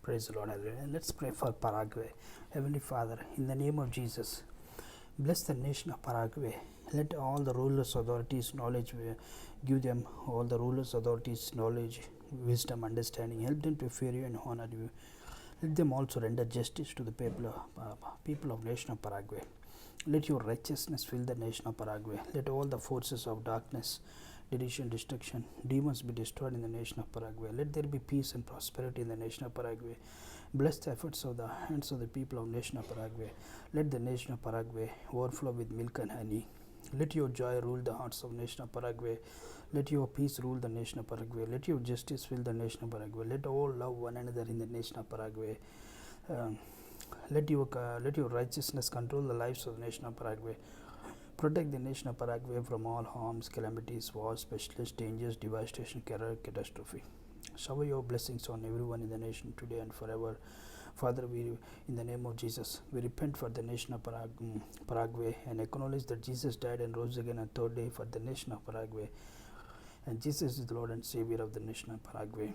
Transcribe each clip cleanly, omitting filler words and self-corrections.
Praise the Lord, hallelujah. Let's pray for Paraguay. Heavenly Father, in the name of Jesus, bless the nation of Paraguay. Let all the rulers, authorities, knowledge, give them all the rulers, authorities, knowledge, wisdom, understanding. Help them to fear you and honor you. Let them also render justice to the people of nation of Paraguay. Let your righteousness fill the nation of Paraguay. Let all the forces of darkness, deletion, destruction, demons be destroyed in the nation of Paraguay. Let there be peace and prosperity in the nation of Paraguay. Bless the efforts of the hands of the people of nation of Paraguay. Let the nation of Paraguay overflow with milk and honey. Let your joy rule the hearts of nation of Paraguay. Let your peace rule the nation of Paraguay. Let your justice fill the nation of Paraguay. Let all love one another in the nation of Paraguay. Let your righteousness control the lives of the nation of Paraguay. Protect the nation of Paraguay from all harms, calamities, wars, specialist dangers, devastation, catastrophe. Shower your blessings on everyone in the nation today and forever. Father, we, in the name of Jesus, we repent for the nation of Paraguay and acknowledge that Jesus died and rose again on the third day for the nation of Paraguay. And Jesus is the Lord and Savior of the nation of Paraguay.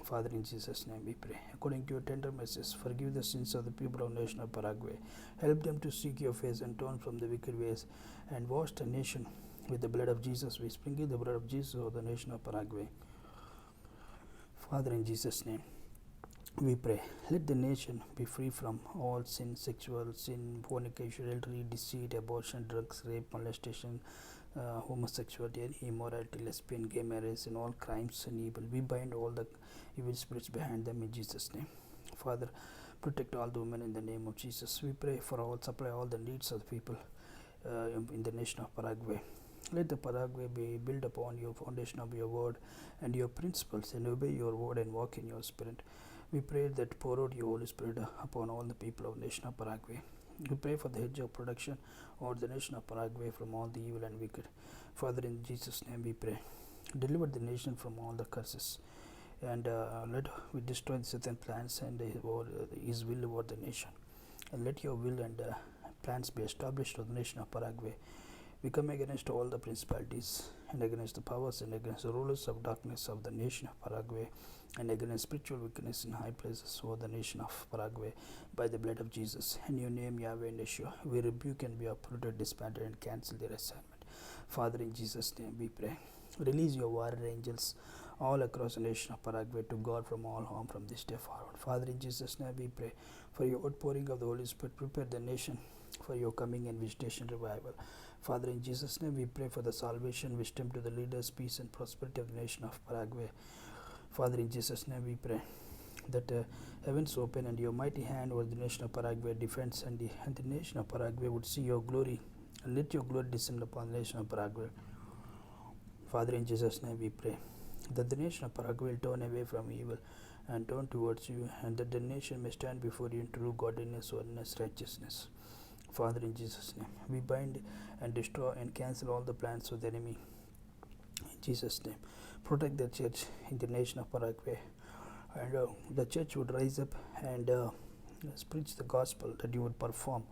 Father, in Jesus' name we pray. According to your tender mercies, forgive the sins of the people of the nation of Paraguay. Help them to seek your face and turn from the wicked ways, and wash the nation with the blood of Jesus. We sprinkle the blood of Jesus over the nation of Paraguay. Father, in Jesus' name we pray. Let the nation be free from all sin, sexual sin, fornication, adultery, deceit, abortion, drugs, rape, molestation, homosexuality, immorality, lesbian, gay marriage, and all crimes and evil. We bind all the evil spirits behind them in Jesus' name. Father, protect all the women in the name of Jesus. We pray for all, supply all the needs of the people in the nation of Paraguay. Let the Paraguay be built upon your foundation of your word and your principles, and obey your word and walk in your spirit. We pray that pour out your Holy Spirit upon all the people of the nation of Paraguay. We pray for the hedge of protection over the nation of Paraguay from all the evil and wicked. Father, in Jesus' name we pray. Deliver the nation from all the curses, and let we destroy the Satan plans and his will over the nation. And let your will and plans be established for the nation of Paraguay. We come against all the principalities and against the powers and against the rulers of darkness of the nation of Paraguay, and against spiritual wickedness in high places over the nation of Paraguay by the blood of Jesus. In your name, Yahweh and Yeshua, we rebuke and be uprooted, disbanded, and cancel their assignment. Father, in Jesus' name we pray. Release your warrior angels all across the nation of Paraguay to guard from all harm from this day forward. Father, in Jesus' name we pray for your outpouring of the Holy Spirit. Prepare the nation for your coming and visitation revival. Father, in Jesus' name we pray for the salvation, wisdom to the leaders, peace and prosperity of the nation of Paraguay. Father, in Jesus' name we pray that heavens open and your mighty hand over the nation of Paraguay defends, and the nation of Paraguay would see your glory, and let your glory descend upon the nation of Paraguay. Father, in Jesus' name we pray that the nation of Paraguay will turn away from evil and turn towards you, and that the nation may stand before you in true godliness, holiness, righteousness. Father, in Jesus' name we bind and destroy and cancel all the plans of the enemy. In Jesus' name, protect the church in the nation of Paraguay, and the church would rise up and preach the gospel, that you would perform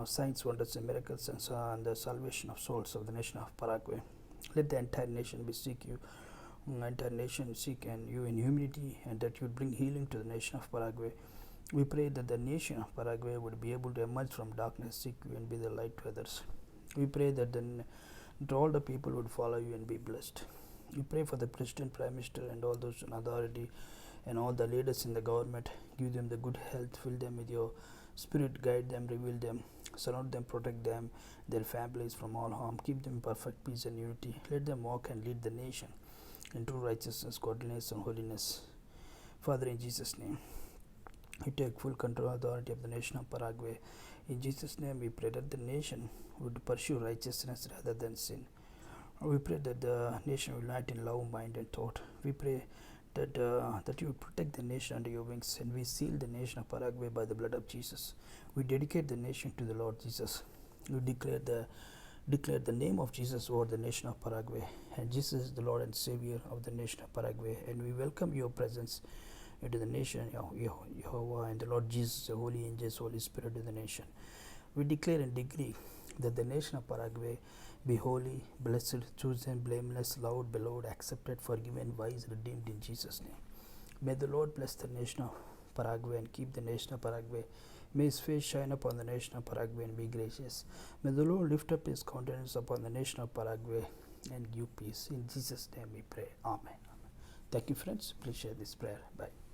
signs, wonders, and miracles, and the salvation of souls of the nation of Paraguay. Let the entire nation be seek you, entire nation seek and you in humility, and that you would bring healing to the nation of Paraguay. We pray that the nation of Paraguay would be able to emerge from darkness, seek you, and be the light to others. We pray that all the people would follow you and be blessed. We pray for the president, prime minister, and all those in authority, and all the leaders in the government. Give them the good health, fill them with your spirit, guide them, reveal them, surround them, protect them, their families from all harm. Keep them in perfect peace and unity. Let them walk and lead the nation in true righteousness, godliness, and holiness. Father, in Jesus' name, we take full control and authority of the nation of Paraguay. In Jesus' name we pray that the nation would pursue righteousness rather than sin. We pray that the nation will unite in love, mind, and thought. We pray that you will protect the nation under your wings, and we seal the nation of Paraguay by the blood of Jesus. We dedicate the nation to the Lord Jesus. We declare the name of Jesus over the nation of Paraguay, and Jesus is the Lord and Savior of the nation of Paraguay, and we welcome your presence into the nation, Jehovah, and the Lord Jesus, the holy angels, Holy Spirit in the nation. We declare and decree that the nation of Paraguay be holy, blessed, chosen, blameless, loved, beloved, accepted, forgiven, wise, redeemed in Jesus' name. May the Lord bless the nation of Paraguay and keep the nation of Paraguay. May His face shine upon the nation of Paraguay and be gracious. May the Lord lift up His countenance upon the nation of Paraguay and give peace. In Jesus' name we pray. Amen. Thank you, friends. Please share this prayer. Bye.